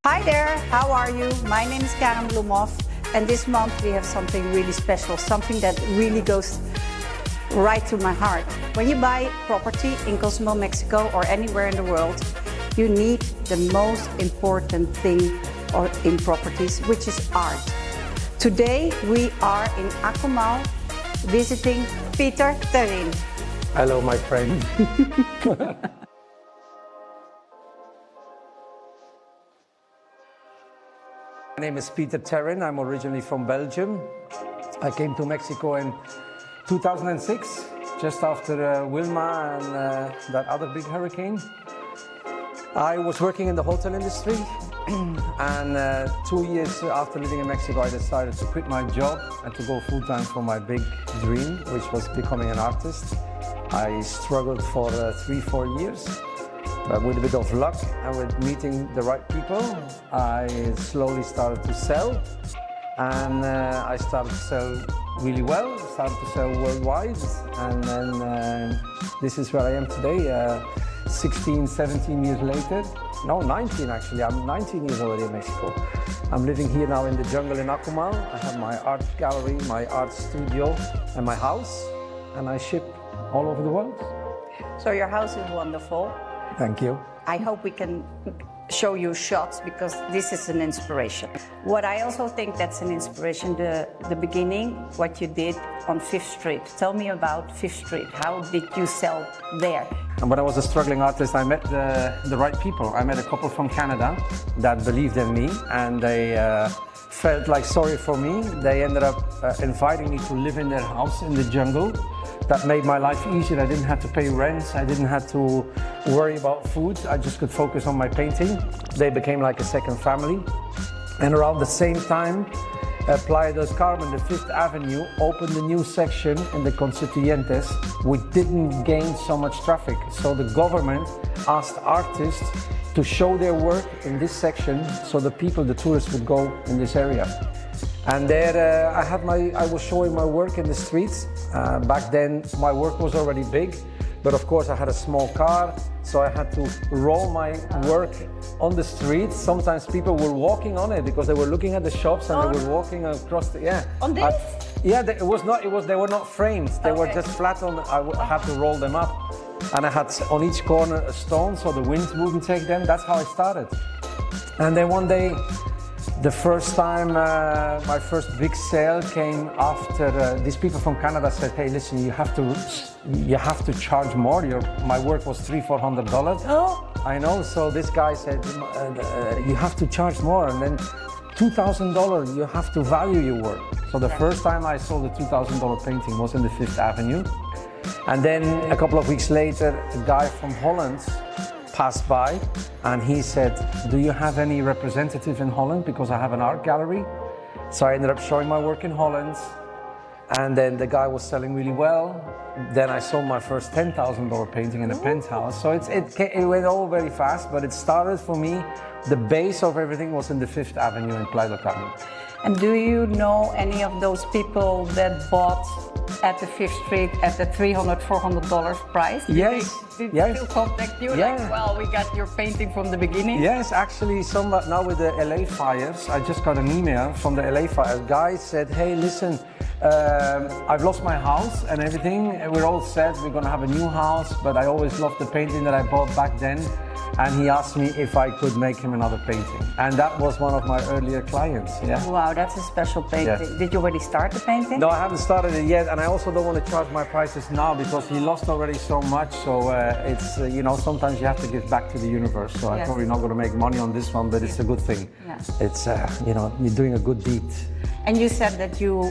Hi there, how are you? My name is Karen Bloemhoff, and this month we have something really special, something that really goes right to my heart. When you buy property in Cozumel, Mexico, or anywhere in the world, you need the most important thing in properties, which is art. Today we are in Akumal visiting Peter Terrin. Hello, my friend. My name is Peter Terrin. I'm originally from Belgium. I came to Mexico in 2006, just after Wilma and that other big hurricane. I was working in the hotel industry, and 2 years after living in Mexico, I decided to quit my job and to go full-time for my big dream, which was becoming an artist. I struggled for 3-4 years. But with a bit of luck and with meeting the right people, I slowly started to sell, and I started to sell really well, started to sell worldwide, and then this is where I am today, 16, 17 years later. No, 19 actually, I'm 19 years already in Mexico. I'm living here now in the jungle in Akumal. I have my art gallery, my art studio, and my house, and I ship all over the world. So your house is wonderful. Thank you. I hope we can show you shots, because this is an inspiration. What I also think that's an inspiration, the beginning, what you did on 5th Street. Tell me about 5th Street. How did you sell there? And when I was a struggling artist, I met the right people. I met a couple from Canada that believed in me, and they felt like sorry for me. They ended up inviting me to live in their house in the jungle. That made my life easier. I didn't have to pay rent. I didn't have to worry about food. I just could focus on my painting. They became like a second family. And around the same time, Playa del Carmen, the 5th Avenue, opened a new section in the Constituyentes, which didn't gain so much traffic. So the government asked artists to show their work in this section, so the people, the tourists, would go in this area. And there I was showing my work in the streets. Back then my work was already big, but of course I had a small car, so I had to roll my work on the streets. Sometimes people were walking on it because they were looking at the shops, and they were walking across the, On this? They were not framed. They were just flat on, I had to roll them up. And I had on each corner a stone so the wind wouldn't take them. That's how I started. And then one day, the first time, my first big sale came after these people from Canada said, "Hey, listen, you have to charge more. My work was $300-400. Oh. I know. So this guy said, "You have to charge more, and then $2,000. You have to value your work." So the first time I sold a $2,000 painting was in the 5th Avenue, and then a couple of weeks later, a guy from Holland passed by, and he said, "Do you have any representative in Holland? Because I have an art gallery." So I ended up showing my work in Holland, and then the guy was selling really well. Then I sold my first $10,000 painting in a penthouse. So it went all very fast, but it started for me, the base of everything was in the 5th Avenue in Playa del Carmen. And do you know any of those people that bought at the 5th Street at the $300-400 price? Yes. Did they still contact you? Yeah. Like, well, we got your painting from the beginning? Yes, actually, now with the LA fires, I just got an email from the LA fires. Guy said, "Hey, listen, I've lost my house and everything. We're all set. We're going to have a new house, but I always loved the painting that I bought back then." And he asked me if I could make him another painting. And that was one of my earlier clients. Yeah. Wow, that's a special painting. Yeah. Did you already start the painting? No, I haven't started it yet, and I also don't want to charge my prices now because he lost already so much. So it's, you know, sometimes you have to give back to the universe. So I'm probably not going to make money on this one, but it's a good thing. Yeah. It's, you know, you're doing a good deed. And you said that you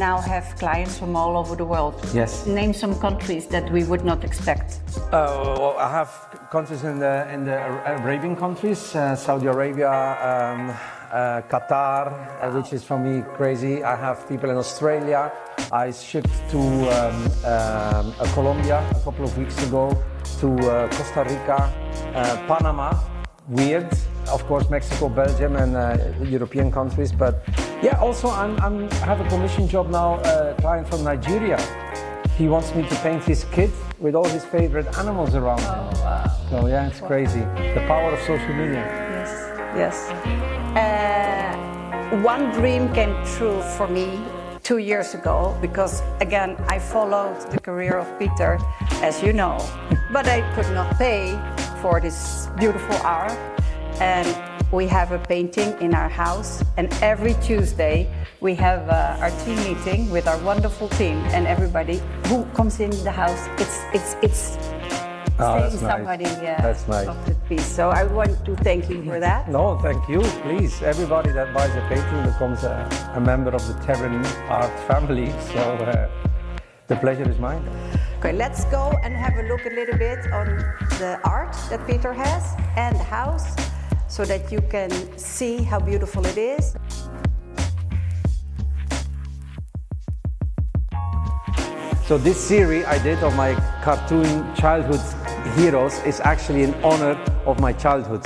now have clients from all over the world. Yes. Name some countries that we would not expect. Well, I have countries in the Arabian countries, Saudi Arabia, Qatar, which is for me crazy. I have people in Australia. I shipped to Colombia a couple of weeks ago, to Costa Rica, Panama. Weird. Of course, Mexico, Belgium, and European countries. But yeah, also I have a commission job now. A client from Nigeria. He wants me to paint his kid with all his favorite animals around him. Oh, wow. So yeah, it's crazy. The power of social media. Yes. Yes. One dream came true for me 2 years ago because, again, I followed the career of Peter, as you know, but I could not pay for this beautiful art. And we have a painting in our house, and every Tuesday we have our team meeting with our wonderful team, and everybody who comes in the house, it's that's somebody nice. That's nice. of the piece. So I want to thank you for that. No, thank you. Please, everybody that buys a painting becomes a member of the Terrin art family. So the pleasure is mine. Okay, let's go and have a look a little bit on the art that Peter has and the house, so that you can see how beautiful it is. So this series I did of my cartoon childhood heroes is actually in honor of my childhood.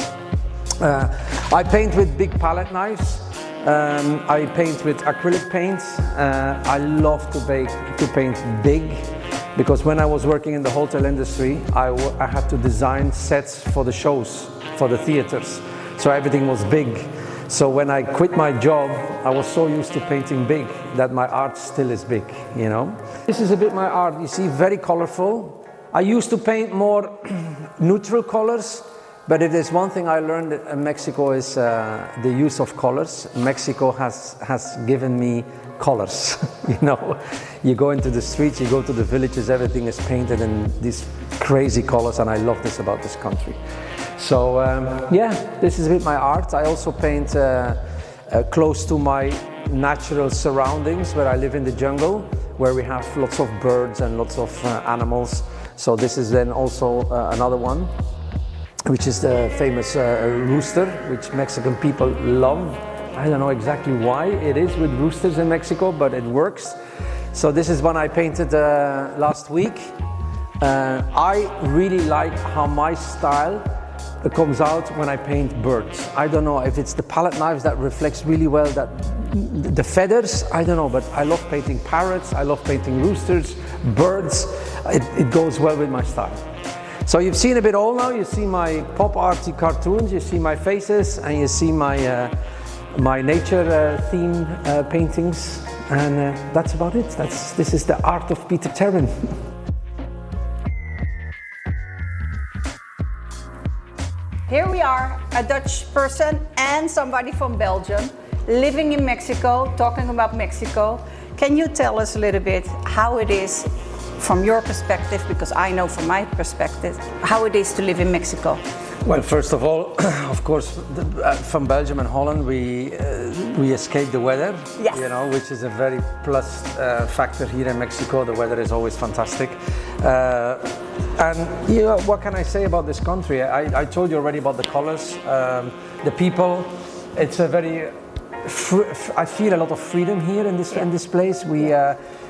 I paint with big palette knives. I paint with acrylic paints. I love to paint big, because when I was working in the hotel industry, I had to design sets for the shows, for the theaters. So everything was big. So when I quit my job, I was so used to painting big that my art still is big, you know. This is a bit my art, you see, very colorful. I used to paint more neutral colors, but if there's one thing I learned in Mexico is the use of colors. Mexico has given me colors, you know. You go into the streets, you go to the villages, everything is painted in these crazy colors, and I love this about this country. So yeah, this is a bit my art. I also paint close to my natural surroundings, where I live in the jungle, where we have lots of birds and lots of animals. So this is then also another one, which is the famous rooster, which Mexican people love. I don't know exactly why it is with roosters in Mexico, but it works. So this is one I painted last week. I really like how my style comes out when I paint birds. I don't know if it's the palette knives that reflects really well that the feathers, I don't know, but I love painting parrots, I love painting roosters, birds. It goes well with my style. So you've seen a bit all now. You see my pop arty cartoons, you see my faces, and you see my my nature theme paintings, and that's about it. This is the art of Peter Terrin. Here we are, a Dutch person and somebody from Belgium, living in Mexico, talking about Mexico. Can you tell us a little bit how it is from your perspective, because I know from my perspective, how it is to live in Mexico? Well, first of all, of course, from Belgium and Holland, we escape the weather, yes, you know, which is a very plus factor here in Mexico. The weather is always fantastic. And you know, what can I say about this country? I told you already about the colors, the people. It's a very, I feel a lot of freedom here in this place.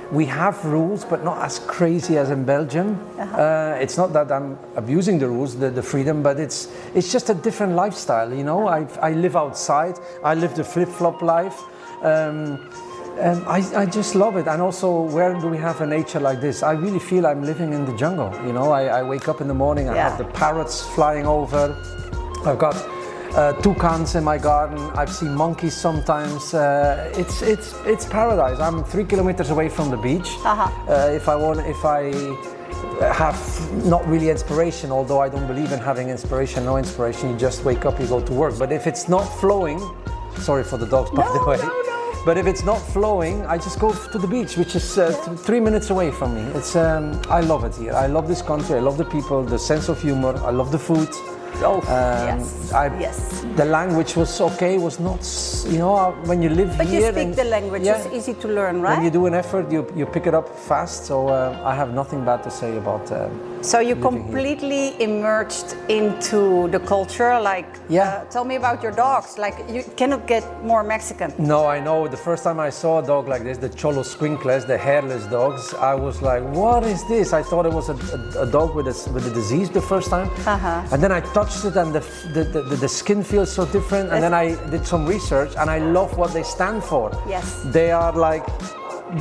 We have rules, but not as crazy as in Belgium. It's not that I'm abusing the rules, the freedom, but it's just a different lifestyle, you know. I live outside, I live the flip-flop life. And I just love it. And also, where do we have a nature like this? I really feel I'm living in the jungle, you know. I wake up in the morning, I have the parrots flying over. I've got toucans in my garden. I've seen monkeys sometimes. It's paradise. I'm 3 kilometers away from the beach. If I have not really inspiration, although I don't believe in having inspiration, no inspiration, you just wake up, you go to work. But if it's not flowing, sorry for the dogs, by the way. But if it's not flowing, I just go to the beach, which is 3 minutes away from me. It's I love it here. I love this country. I love the people, the sense of humor. I love the food. The language was okay, was not, you know, when you live but here. But you speak the language, it's easy to learn, right? When you do an effort, you pick it up fast, so I have nothing bad to say about So you completely immersed into the culture, like, tell me about your dogs, like, you cannot get more Mexican. No, I know, the first time I saw a dog like this, the Cholo Squinkles, the hairless dogs, I was like, what is this? I thought it was a dog with a disease the first time, and then I touched it and the skin feels so different, and then I did some research and I love what they stand for. Yes. They are like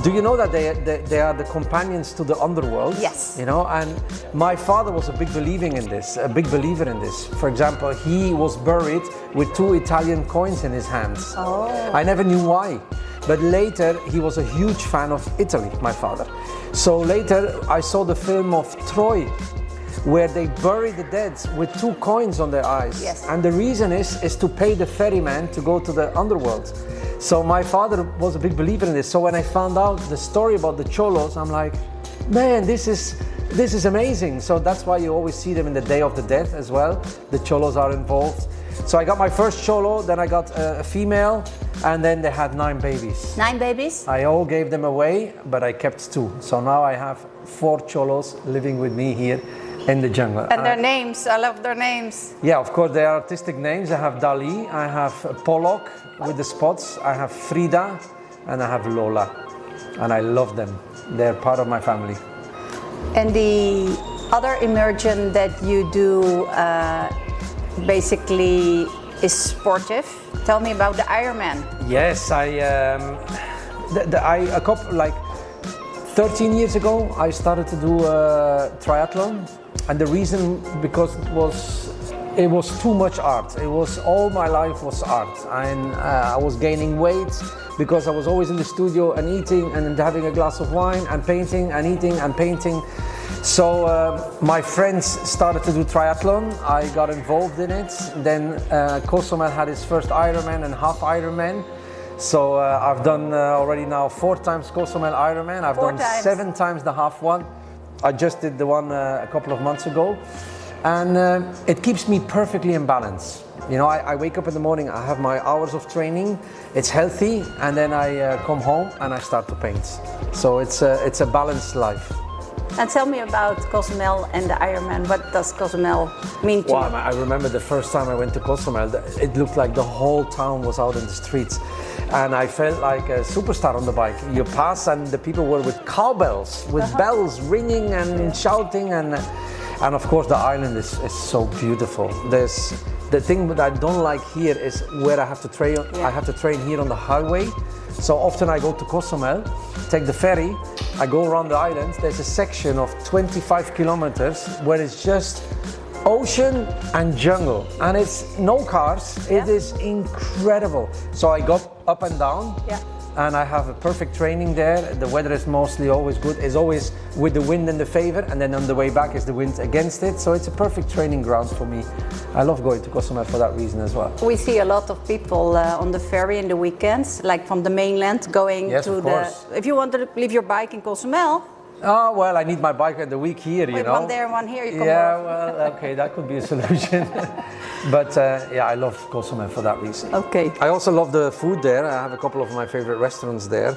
do you know that they are the companions to the underworld? Yes. You know, and my father was a big believer in this. For example, he was buried with 2 Italian coins in his hands. Oh. I never knew why. But later, he was a huge fan of Italy, my father. So later, I saw the film of Troy, where they bury the dead with 2 coins on their eyes. Yes. And the reason is to pay the ferryman to go to the underworld. So my father was a big believer in this. So when I found out the story about the cholos, I'm like, man, this is amazing. So that's why you always see them in the Day of the Dead as well. The cholos are involved. So I got my first cholo, then I got a female, and then they had 9 babies. 9 babies? I all gave them away, but I kept 2. So now I have 4 cholos living with me here in the jungle. And their names, I love their names. Yeah, of course, they are artistic names. I have Dali, I have Pollock with the spots, I have Frida, and I have Lola. And I love them. They're part of my family. And the other immersion that you do basically is sportive. Tell me about the Ironman. Yes, a couple, like 13 years ago, I started to do triathlon. And the reason, because it was too much art. It was, all my life was art. And I was gaining weight because I was always in the studio and eating and having a glass of wine and painting and eating and painting. So my friends started to do triathlon. I got involved in it. Then Cozumel had his first Ironman and half Ironman. So I've done already now 4 times Cozumel Ironman. I've done 7 times the half one. I just did the one a couple of months ago. And it keeps me perfectly in balance. You know, I wake up in the morning, I have my hours of training, it's healthy, and then I come home and I start to paint. So it's a balanced life. And tell me about Cozumel and the Ironman. What does Cozumel mean to you? I remember the first time I went to Cozumel, it looked like the whole town was out in the streets. And I felt like a superstar on the bike. You pass and the people were with cowbells, with bells ringing and shouting. And of course the island is so beautiful. The thing that I don't like here is where I have to train. I have to train here on the highway. So often I go to Cozumel, take the ferry, I go around the island. There's a section of 25 kilometers where it's just ocean and jungle, and it's no cars. It is incredible. So I got up and down, and I have a perfect training there. The weather is mostly always good. It's always with the wind in the favor, and then on the way back is the wind against it. So it's a perfect training ground for me. I love going to Cozumel for that reason as well. We see a lot of people on the ferry in the weekends, like from the mainland, going to the... If you want to leave your bike in Cozumel... Oh, well, I need my bike at the week here, you know. One there, one here, you come over. Well, okay, that could be a solution. But yeah, I love Cozumel for that reason. Okay. I also love the food there. I have a couple of my favorite restaurants there,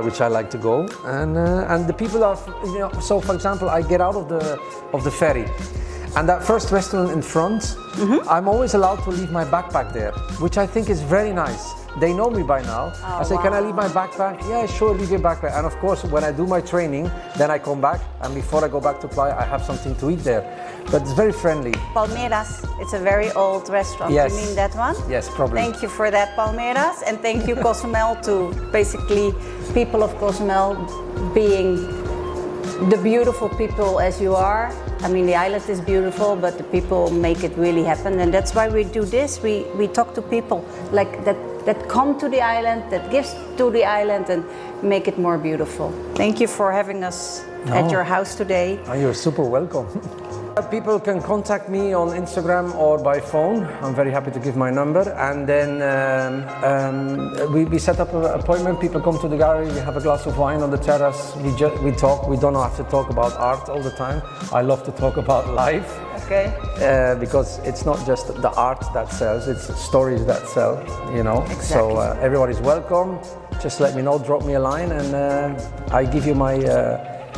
which I like to go. And the people are, you know, so for example, I get out of the ferry. And that first restaurant in front, I'm always allowed to leave my backpack there, which I think is very nice. They know me by now. Oh, I say, can I leave my backpack? Yeah, sure, leave your backpack. And of course, when I do my training, then I come back, and before I go back to Playa, I have something to eat there. But it's very friendly. Palmeiras, it's a very old restaurant. Yes. You mean that one? Yes, probably. Thank you for that, Palmeiras, and thank you, Cozumel, to basically people of Cozumel being the beautiful people as you are. I mean, the island is beautiful, but the people make it really happen, and that's why we do this. We talk to people like that come to the island, that gives to the island, and make it more beautiful. Thank you for having us at your house today. Oh, you're super welcome. People can contact me on Instagram or by phone. I'm very happy to give my number. And then we set up an appointment. People come to the gallery, we have a glass of wine on the terrace. We talk. We don't have to talk about art all the time. I love to talk about life. Okay. Because it's not just the art that sells, it's stories that sell, you know. Exactly. So everybody's welcome. Just let me know, drop me a line, and I give you my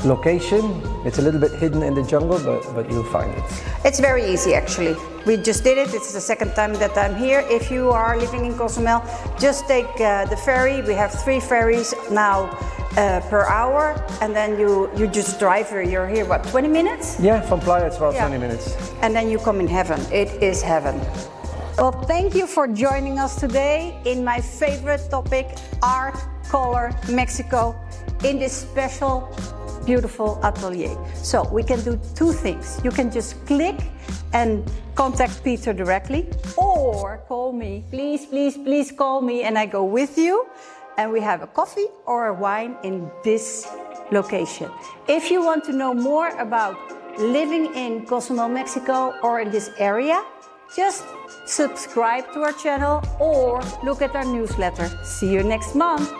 location. It's a little bit hidden in the jungle, but you'll find it. It's very easy, actually. We just did it. It's the second time that I'm here. If you are living in Cozumel, just take the ferry. We have 3 ferries now per hour, and then you just drive here. You're here, what, 20 minutes? Yeah, from Playa it's about 20 minutes. And then you come in heaven. It is heaven. Well, thank you for joining us today in my favorite topic, art, color, Mexico. in this special, beautiful atelier. So we can do two things. You can just click and contact Peter directly, or call me. Please, please, please call me and I go with you and we have a coffee or a wine in this location. If you want to know more about living in Cozumel, Mexico or in this area, just subscribe to our channel or look at our newsletter. See you next month.